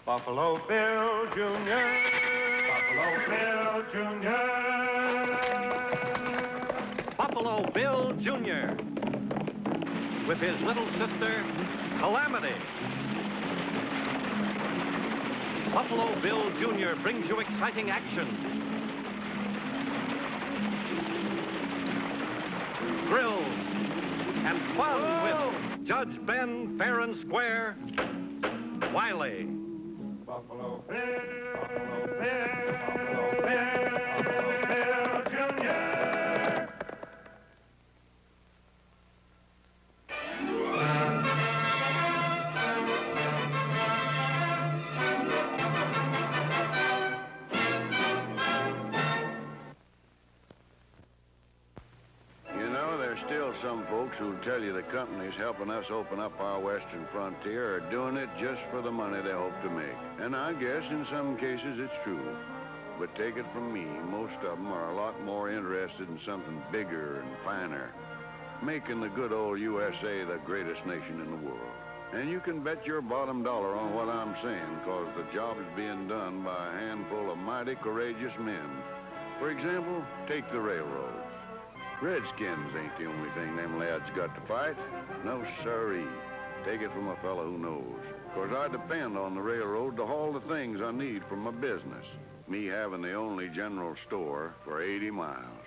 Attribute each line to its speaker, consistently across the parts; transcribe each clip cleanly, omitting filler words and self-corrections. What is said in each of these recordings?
Speaker 1: Buffalo Bill Jr. Buffalo Bill Jr.
Speaker 2: Buffalo Bill Jr. with his little sister, Calamity. Buffalo Bill Jr. brings you exciting action, thrills, and fun with Judge Ben, fair and square, Wiley.
Speaker 1: Buffalo Bill, Buffalo Bill, Buffalo Bill, Buffalo Bill Jr.
Speaker 3: Still some folks who tell you the companies helping us open up our western frontier are doing it just for the money they hope to make. And I guess in some cases it's true. But take it from me, most of them are a lot more interested in something bigger and finer, making the good old USA the greatest nation in the world. And you can bet your bottom dollar on what I'm saying, because the job is being done by a handful of mighty courageous men. For example, take the railroad. Redskins ain't the only thing them lads got to fight. No, sirree. Take it from a fella who knows. 'Cause I depend on the railroad to haul the things I need for my business. Me having the only general store for 80 miles.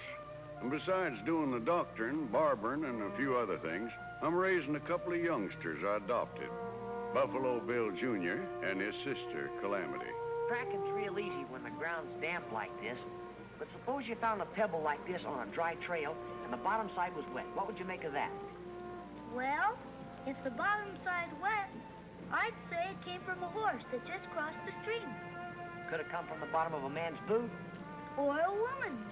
Speaker 3: And besides doing the doctoring, barbering, and a few other things, I'm raising a couple of youngsters I adopted. Buffalo Bill Jr. and his sister, Calamity.
Speaker 4: Tracking's real easy when the ground's damp like this. But suppose you found a pebble like this on a dry trail and the bottom side was wet. What would you make of that?
Speaker 5: Well, if the bottom side's wet, I'd say it came from a horse that just crossed the stream.
Speaker 4: Could have come from the bottom of a man's boot.
Speaker 5: Or a woman.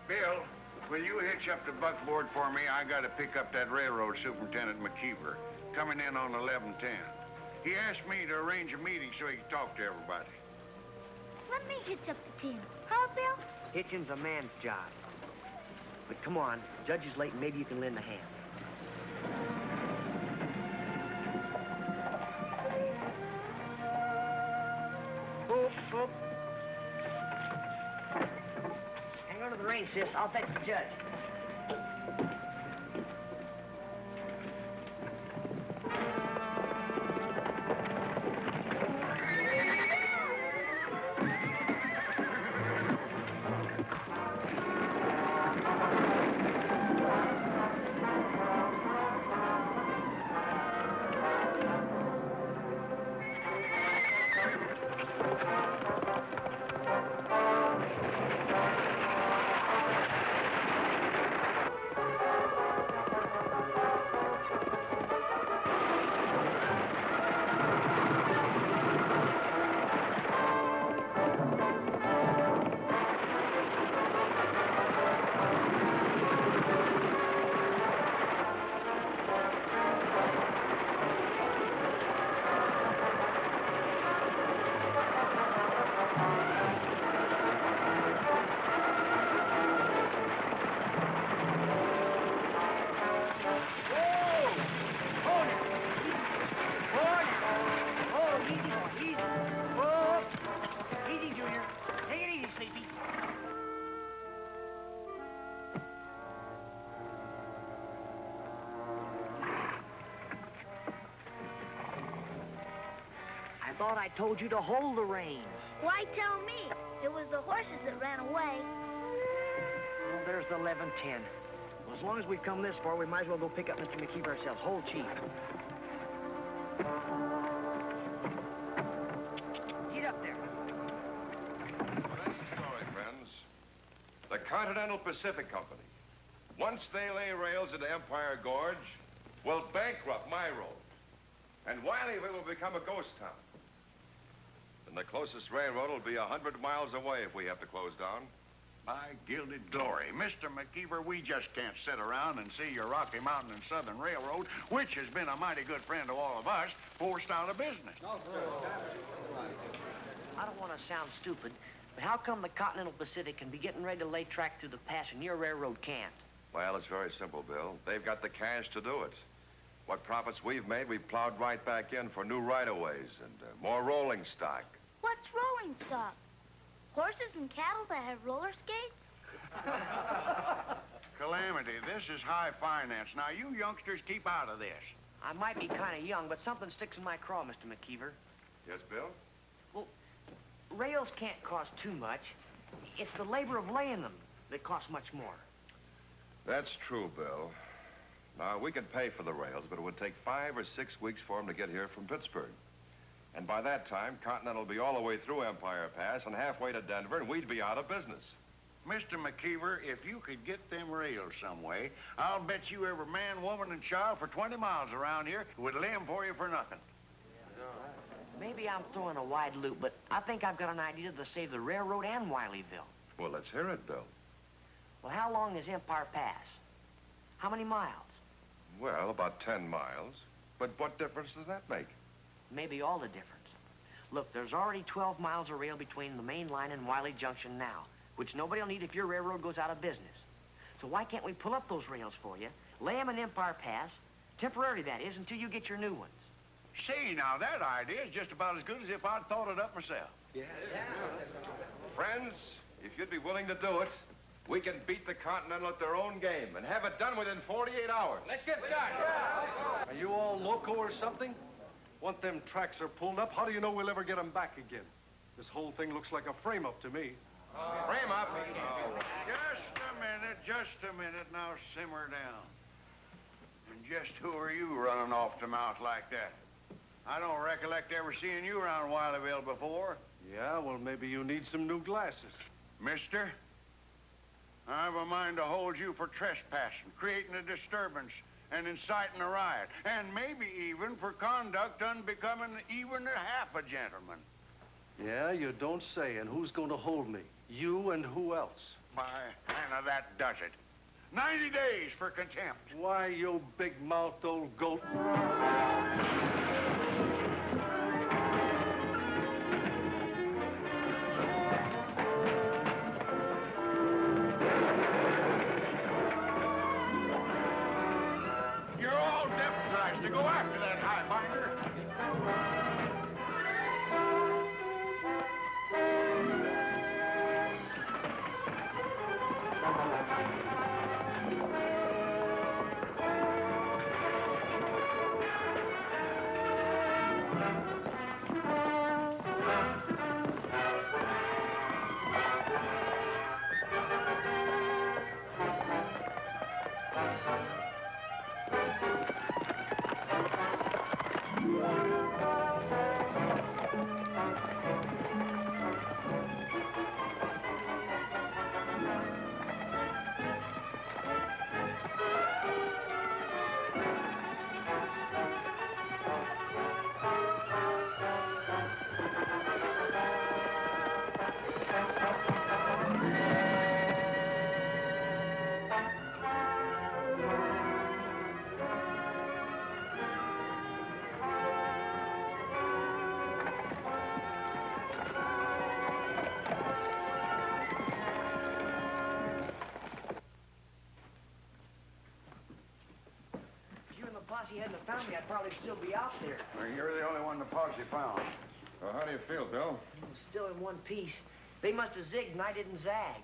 Speaker 3: Bill, will you hitch up the buckboard for me? I got to pick up that railroad superintendent McKeever, coming in on 11:10. He asked me to arrange a meeting so he could talk to everybody.
Speaker 5: Let me hitch up the team. Huh, Bill?
Speaker 4: Hitching's a man's job. But come on, Judge is late and maybe you can lend a hand. Whoop, whoop. Hang on to the reins, sis. I'll fetch the judge. I thought I told you to hold the reins.
Speaker 5: Why tell me? It was the horses that ran away.
Speaker 4: Well, there's the 11:10. Well, as long as we've come this far, we might as well go pick up Mr. McKeever ourselves. Hold, Chief. Get up there.
Speaker 6: Well, that's the story, friends. The Continental Pacific Company, once they lay rails into Empire Gorge, will bankrupt my road. And Wileyville will become a ghost town. And the closest railroad will be 100 miles away if we have to close down.
Speaker 3: By gilded glory. Mr. McKeever, we just can't sit around and see your Rocky Mountain and Southern Railroad, which has been a mighty good friend to all of us, forced out of business.
Speaker 4: I don't want to sound stupid, but how come the Continental Pacific can be getting ready to lay track through the pass and your railroad can't?
Speaker 6: Well, it's very simple, Bill. They've got the cash to do it. What profits we've made, we've plowed right back in for new right-of-ways and more rolling stock.
Speaker 5: What's rolling stock? Horses and cattle that have roller skates?
Speaker 3: Calamity, this is high finance. Now, you youngsters keep out of this.
Speaker 4: I might be kind of young, but something sticks in my craw, Mr. McKeever.
Speaker 6: Yes, Bill?
Speaker 4: Well, rails can't cost too much. It's the labor of laying them that costs much more.
Speaker 6: That's true, Bill. Now, we could pay for the rails, but it would take 5 or 6 weeks for them to get here from Pittsburgh. And by that time, Continental will be all the way through Empire Pass and halfway to Denver, and we'd be out of business.
Speaker 3: Mr. McKeever, if you could get them rails some way, I'll bet you every man, woman, and child for 20 miles around here would lay 'em for you for nothing.
Speaker 4: Maybe I'm throwing a wide loop, but I think I've got an idea to save the railroad and Wileyville.
Speaker 6: Well, let's hear it, Bill.
Speaker 4: Well, how long is Empire Pass? How many miles?
Speaker 6: Well, about 10 miles. But what difference does that make?
Speaker 4: Maybe all the difference. Look, there's already 12 miles of rail between the main line and Wiley Junction now, which nobody will need if your railroad goes out of business. So why can't we pull up those rails for you, lay them in Empire Pass, temporarily that is, until you get your new ones?
Speaker 3: See, now, that idea is just about as good as if I'd thought it up myself.
Speaker 6: Friends, if you'd be willing to do it, we can beat the Continental at their own game and have it done within 48 hours.
Speaker 2: Let's get started.
Speaker 7: Are you all loco or something? Once them tracks are pulled up, how do you know we'll ever get them back again? This whole thing looks like a frame-up to me.
Speaker 6: Frame up.
Speaker 3: Just a minute. Now, simmer down. And just who are you running off the mouth like that? I don't recollect ever seeing you around Wileyville before.
Speaker 7: Yeah, well, maybe you need some new glasses.
Speaker 3: Mister, I've a mind to hold you for trespassing, creating a disturbance, and inciting a riot, and maybe even for conduct unbecoming even a half a gentleman.
Speaker 7: Yeah, you don't say. And who's going to hold me? You and who else?
Speaker 3: By Hannah, that does it. 90 days for contempt.
Speaker 7: Why, you big-mouthed old goat.
Speaker 3: You're all deputized to go after that highbinder.
Speaker 4: Posse hadn't have found me, I'd probably still be out there.
Speaker 3: Well, you're the only one the posse found.
Speaker 6: Well, how do you feel, Bill?
Speaker 4: Still in one piece. They must have zigged and I didn't zag.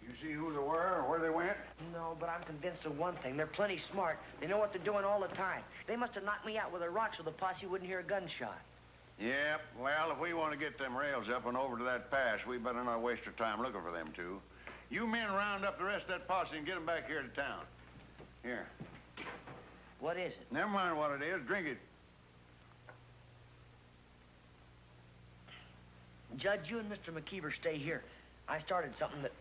Speaker 3: You see who they were or where they went?
Speaker 4: No, but I'm convinced of one thing. They're plenty smart. They know what they're doing all the time. They must have knocked me out with a rock so the posse wouldn't hear a gunshot.
Speaker 3: Yep. Well, if we want to get them rails up and over to that pass, we better not waste our time looking for them two. You men round up the rest of that posse and get them back here to town. Here.
Speaker 4: What is it?
Speaker 3: Never mind what it is. Drink it.
Speaker 4: Judge, you and Mr. McKeever stay here. I started something that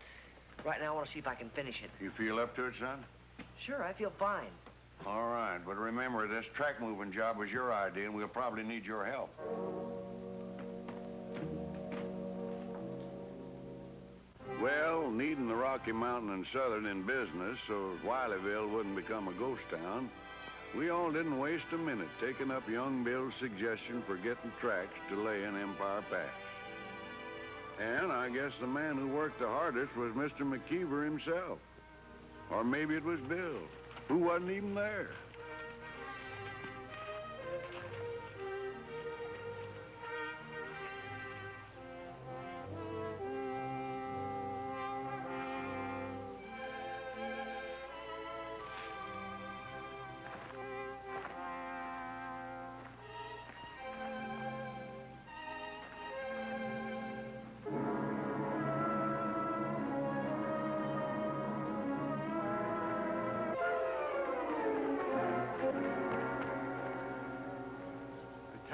Speaker 4: right now I want to see if I can finish it.
Speaker 3: You feel up to it, son?
Speaker 4: Sure, I feel fine.
Speaker 3: All right, but remember, this track moving job was your idea, and we'll probably need your help. Well, needing the Rocky Mountain and Southern in business so Wileyville wouldn't become a ghost town, we all didn't waste a minute taking up young Bill's suggestion for getting tracks to lay in Empire Pass. And I guess the man who worked the hardest was Mr. McKeever himself. Or maybe it was Bill, who wasn't even there.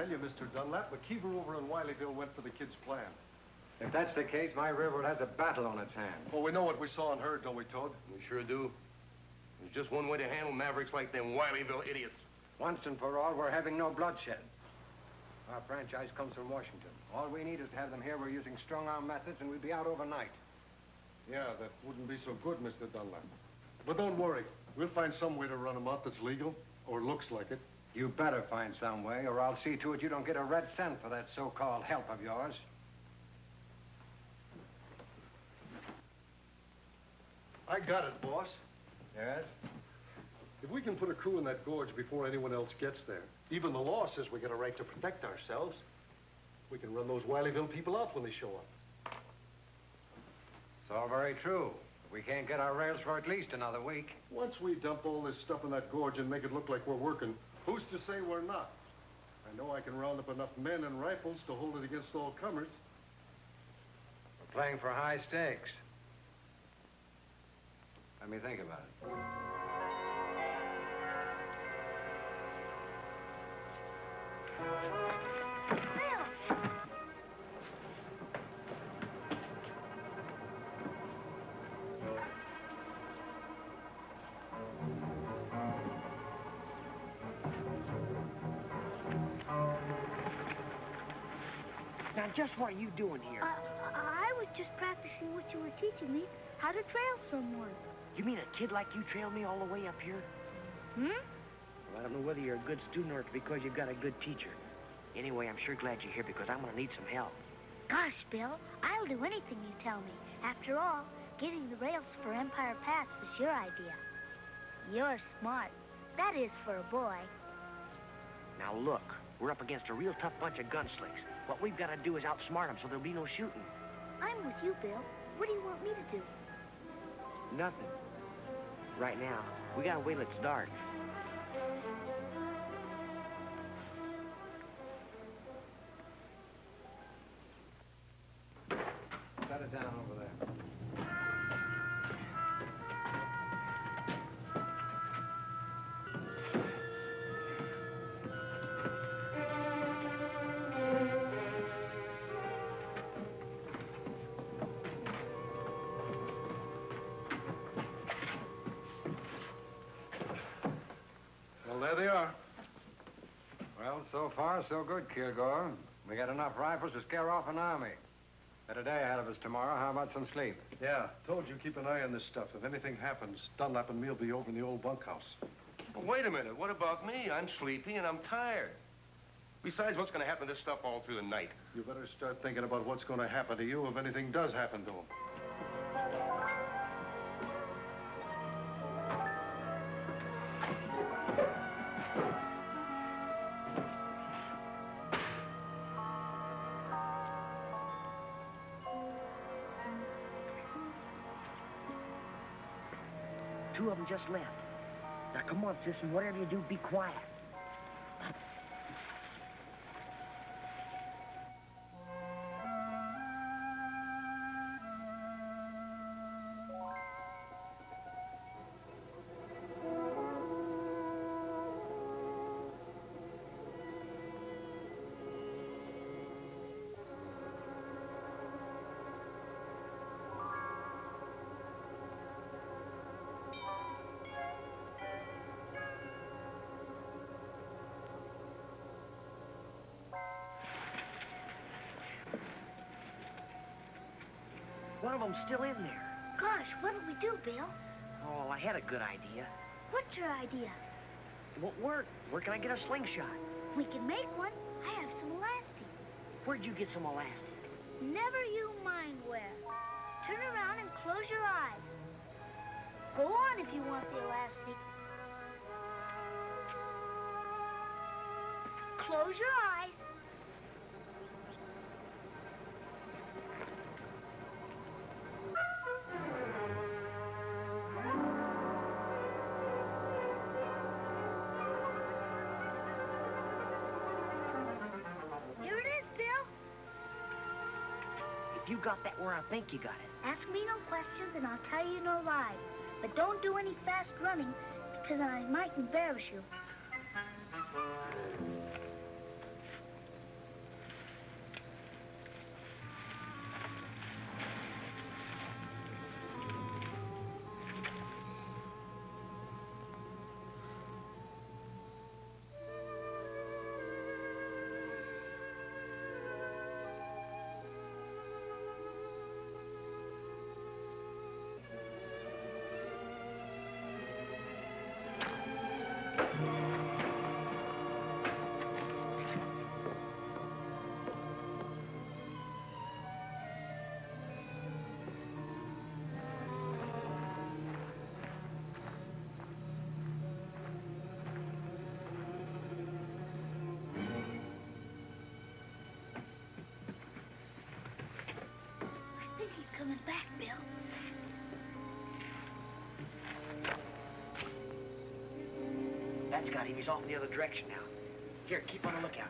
Speaker 7: tell you, Mr. Dunlap, McKeever over in Wileyville went for the kid's plan.
Speaker 8: If that's the case, my railroad has a battle on its hands.
Speaker 7: Well, we know what we saw and heard, don't we, Toad?
Speaker 6: We sure do. There's just one way to handle mavericks like them Wileyville idiots.
Speaker 8: Once and for all, we're having no bloodshed. Our franchise comes from Washington. All we need is to have them here. We're using strong-arm methods, and we'll be out overnight.
Speaker 7: Yeah, that wouldn't be so good, Mr. Dunlap. But don't worry. We'll find some way to run them out that's legal, or looks like it.
Speaker 8: You better find some way, or I'll see to it you don't get a red cent for that so-called help of yours.
Speaker 7: I got it, boss.
Speaker 8: Yes?
Speaker 7: If we can put a crew in that gorge before anyone else gets there, even the law says we got a right to protect ourselves. We can run those Wileyville people out when they show up.
Speaker 8: It's all very true. But we can't get our rails for at least another week.
Speaker 7: Once we dump all this stuff in that gorge and make it look like we're working, who's to say we're not? I know I can round up enough men and rifles to hold it against all comers.
Speaker 8: We're playing for high stakes. Let me think about it.
Speaker 4: Now, just what are you doing here?
Speaker 5: I was just practicing what you were teaching me, how to trail someone.
Speaker 4: You mean a kid like you trailed me all the way up here?
Speaker 5: Hmm?
Speaker 4: Well, I don't know whether you're a good student or it's because you've got a good teacher. Anyway, I'm sure glad you're here because I'm going to need some help.
Speaker 5: Gosh, Bill, I'll do anything you tell me. After all, getting the rails for Empire Pass was your idea. You're smart. That is for a boy.
Speaker 4: Now, look, we're up against a real tough bunch of gunslicks. What we've got to do is outsmart them so there'll be no shooting.
Speaker 5: I'm with you, Bill. What do you want me to do?
Speaker 4: Nothing. Right now, we got to wait till it's dark.
Speaker 8: Set it down over there.
Speaker 7: Well, there they are.
Speaker 8: Well, so far, so good, Kilgore. We got enough rifles to scare off an army. Got a day ahead of us tomorrow. How about some sleep?
Speaker 7: Yeah, told you keep an eye on this stuff. If anything happens, Dunlap and me'll be over in the old bunkhouse.
Speaker 6: Well, wait a minute. What about me? I'm sleepy and I'm tired. Besides, what's going to happen to this stuff all through the night?
Speaker 7: You better start thinking about what's going to happen to you if anything does happen to him.
Speaker 4: Two of them just left. Now, come on, sis, and whatever you do, be quiet. One of them's still in there.
Speaker 5: Gosh, what'll we do, Bill?
Speaker 4: Oh, I had a good idea.
Speaker 5: What's your idea?
Speaker 4: It won't work. Where can I get a slingshot?
Speaker 5: We can make one. I have some elastic.
Speaker 4: Where'd you get some elastic?
Speaker 5: Never you mind where. Turn around and close your eyes. Go on if you want the elastic. Close your eyes. Here it is, Bill.
Speaker 4: If you got that where I think you got it.
Speaker 5: Ask me no questions and I'll tell you no lies. But don't do any fast running because I might embarrass you. back, Bill.
Speaker 4: That's got him. He's off in the other direction now. Here, keep on the lookout.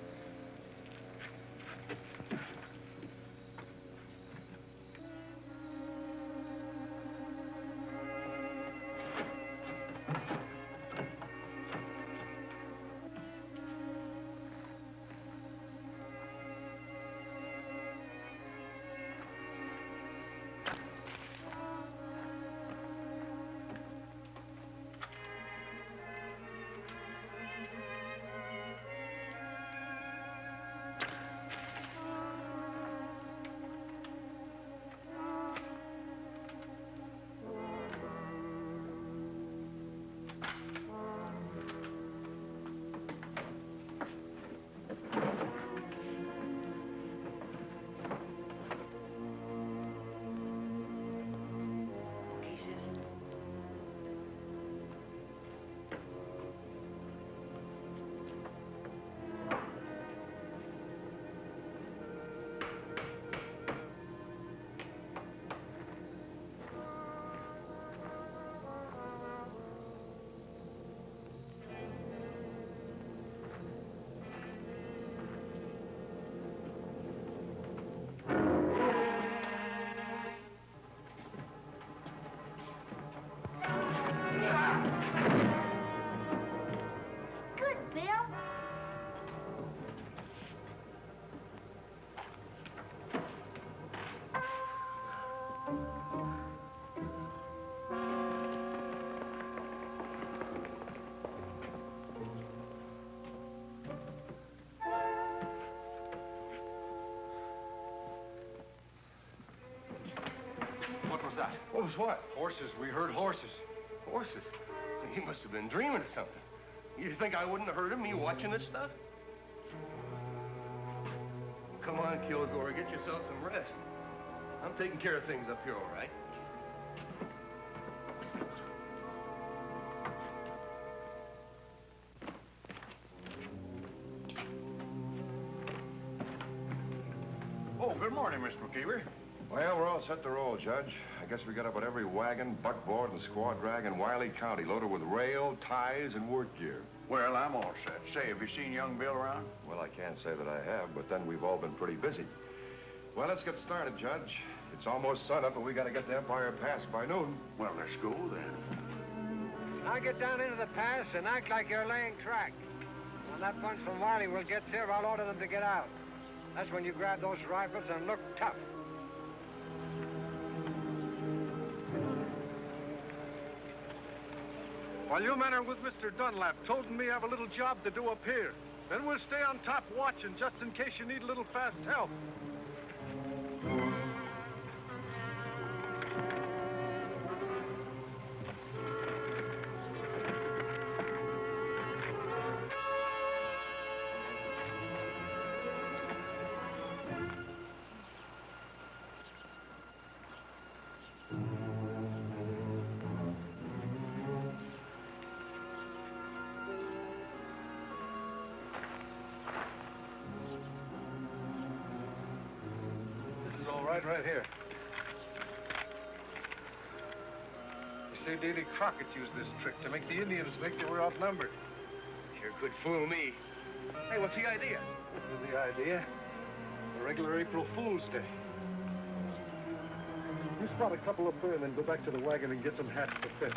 Speaker 6: that? What was what?
Speaker 7: Horses. We heard horses.
Speaker 6: Horses? He must have been dreaming of something. You think I wouldn't have heard him, me watching this stuff? Come on, Kilgore, get yourself some rest. I'm taking care of things up here, all right?
Speaker 3: Oh, good morning, Mr. McKeever.
Speaker 6: Well, we're all set to roll, Judge. I guess we got about every wagon, buckboard, and squaw drag in Wiley County loaded with rail, ties, and work gear.
Speaker 3: Well, I'm all set. Say, have you seen young Bill around?
Speaker 6: Well, I can't say that I have, but then we've all been pretty busy. Well, let's get started, Judge. It's almost sunup, and we got to get to Empire Pass by noon.
Speaker 3: Well, let's go then.
Speaker 8: Now get down into the pass and act like you're laying track. When that bunch from Wileyville gets here, I'll order them to get out. That's when you grab those rifles and look tough.
Speaker 7: While you men are with Mr. Dunlap, Toad and me have a little job to do up here. Then we'll stay on top watching just in case you need a little fast help. Right here. You see, Davy Crockett used this trick to make the Indians think they were outnumbered.
Speaker 6: Sure could fool me. Hey, what's the idea?
Speaker 7: The idea? A regular April Fool's Day. You spot a couple up there and then go back to the wagon and get some hats to fit.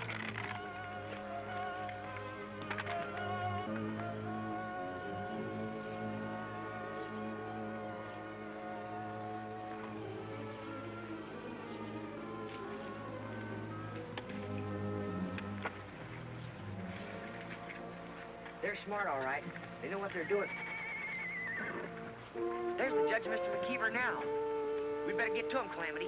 Speaker 4: They're smart, all right. They know what they're doing. There's the judge, Mr. McKeever, now. We better get to him, Calamity.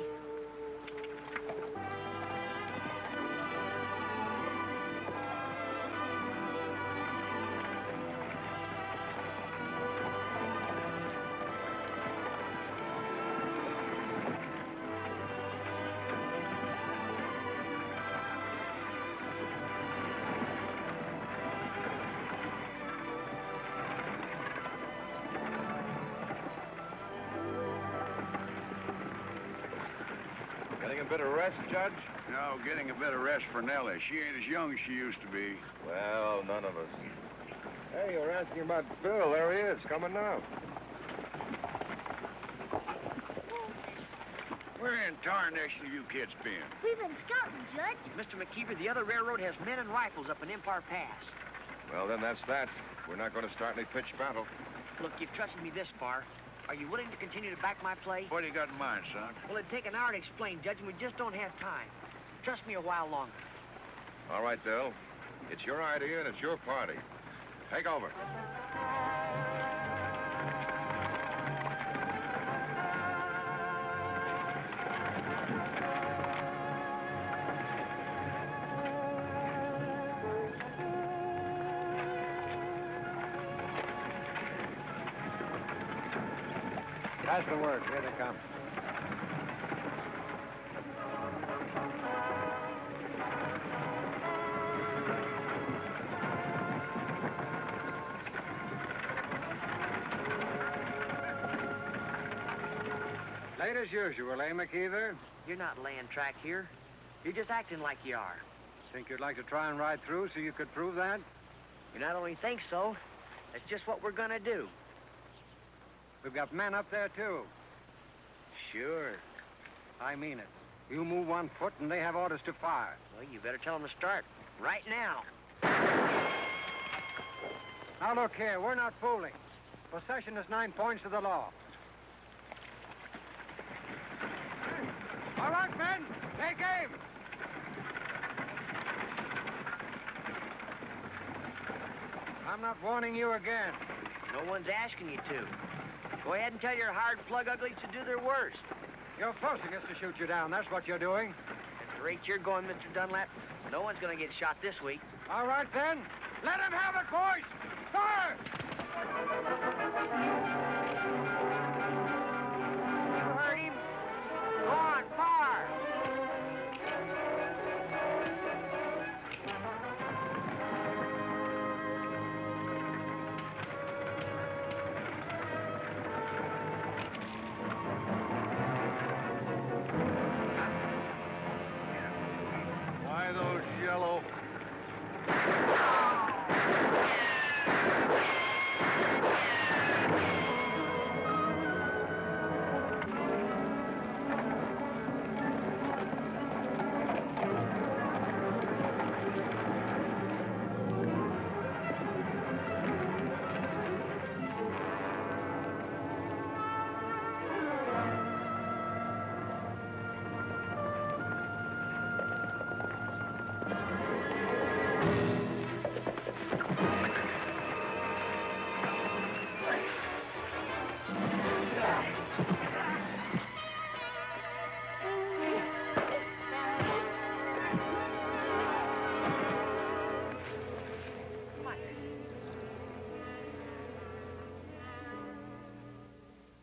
Speaker 6: a bit of rest, Judge?
Speaker 3: No, getting a bit of rest for Nellie. She ain't as young as she used to be.
Speaker 6: Well, none of us. Hey, you were asking about Bill. There he is, coming now.
Speaker 3: Where in tarnation have you kids been?
Speaker 5: We've been scouting, Judge.
Speaker 4: Mr. McKeever, the other railroad has men and rifles up in Empire Pass.
Speaker 6: Well, then that's that. We're not going to start any pitched battle.
Speaker 4: Look, you've trusted me this far. Are you willing to continue to back my play?
Speaker 3: What do you got in mind, son?
Speaker 4: Well, it'd take an hour to explain, Judge, and we just don't have time. Trust me a while longer.
Speaker 6: All right, Bill. It's your idea and it's your party. Take over.
Speaker 8: That's the word. Here they come. Late as usual, eh, McKeever?
Speaker 4: You're not laying track here. You're just acting like you are.
Speaker 8: Think you'd like to try and ride through so you could prove that?
Speaker 4: You not only think so, that's just what we're gonna do.
Speaker 8: We've got men up there, too.
Speaker 4: Sure.
Speaker 8: I mean it. You move 1 foot and they have orders to fire.
Speaker 4: Well, you better tell them to start right now.
Speaker 8: Now, look here. We're not fooling. Possession is 9 points of the law. All right, men. Take aim. I'm not warning you again.
Speaker 4: No one's asking you to. Go ahead and tell your hired plug uglies to do their worst.
Speaker 8: You're forcing us to shoot you down. That's what you're doing.
Speaker 4: At the rate you're going, Mr. Dunlap, no one's gonna get shot this week.
Speaker 8: All right, then. Let him have it, boys. Fire!
Speaker 4: You heard him? Go on, fire!
Speaker 3: Why those yellow...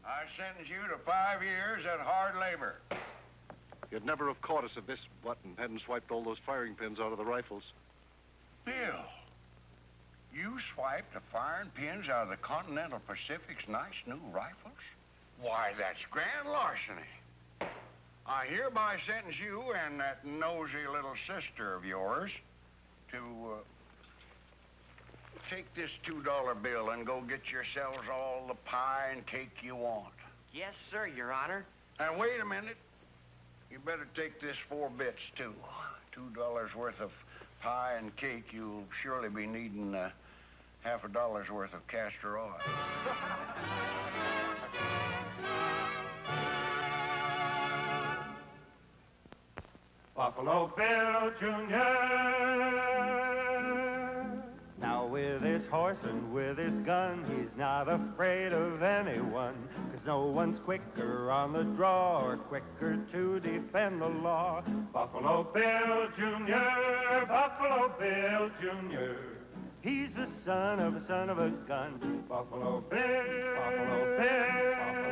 Speaker 3: I sentence you to 5 years at hard labor.
Speaker 7: You'd never have caught us if this button hadn't swiped all those firing pins out of the rifles.
Speaker 3: Bill, you swiped the firing pins out of the Continental Pacific's nice new rifles? Why, that's grand larceny. I hereby sentence you and that nosy little sister of yours to take this $2 bill and go get yourselves all the pie and cake you want.
Speaker 4: Yes, sir, Your Honor.
Speaker 3: And wait a minute. You better take this 4 bits, too. $2 worth of pie and cake. You'll surely be needing half $1 worth of castor oil.
Speaker 1: Buffalo Bill Jr.
Speaker 9: Now with his horse and with his gun, he's not afraid of anyone, 'cause no one's quicker on the draw or quicker to defend the law.
Speaker 1: Buffalo Bill Jr., Buffalo Bill Jr.
Speaker 9: He's the son of a gun.
Speaker 1: Buffalo Bill, Buffalo Bill, Buffalo